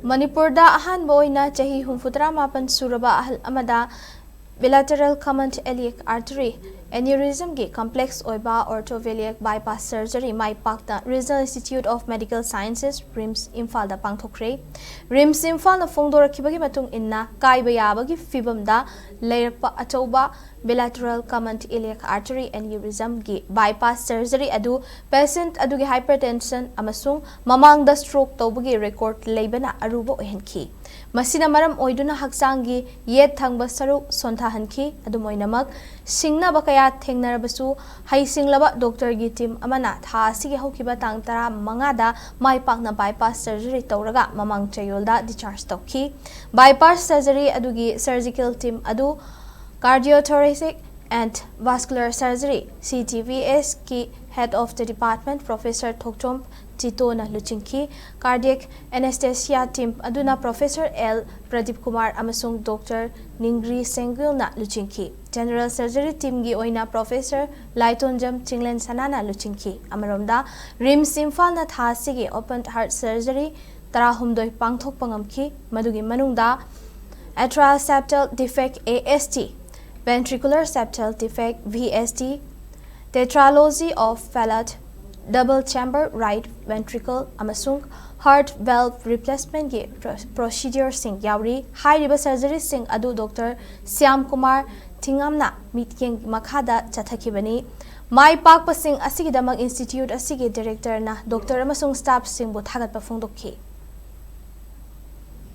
Manipur da ahan boina chahi humfutra mapan suraba ahal amada bilateral common iliac artery aneurysm ge complex Oiba Aorto-Biliac bypass surgery mai Paakna Regional Institute of Medical Sciences RIMS Imphal da Pangthokhre RIMS Imphal na fongdorakibagi matung inna kaiba yabagi fibam da leirakpa achauba bilateral common iliac artery aneurysm ge bypass surgery adu patient adu ge hypertension amasung mamang da stroke tawbagi record leibana aruba ohenki masina maram oiduna haksangi yet thangba saru sonthahanki adu moinamak singna bakaya thengnarabasu haisinglaba doctor gi team amana tha asigi hokiba tang tara mangada mai Paakna bypass surgery tawraga mamang chayolda discharge tawki bypass surgery adugi surgical team adu cardiothoracic and vascular surgery CTVS ki head of the department Professor Thokchom Chitona Luchinki cardiac anesthesia team aduna Professor L Pradeep Kumar amasung Dr Ningri Sengil na Luchinki general surgery team gi oina Professor Laitonjam Chinglen Sanana Luchinki amaromda RIMS Imphal na thasigi open heart surgery tarahumdoi pangthok pangamki madugi manungda atrial septal defect AST ventricular septal defect VSD tetralogy of Fallot double chamber right ventricle amasung heart valve replacement ge procedure sing yauri high riba surgery sing adu Dr Syam Kumar Tingamna meeting makhada chathakibani mai Paakpa sing asigi damang institute asigi director na Dr amasung staff sing bu thagat pa phongdokhi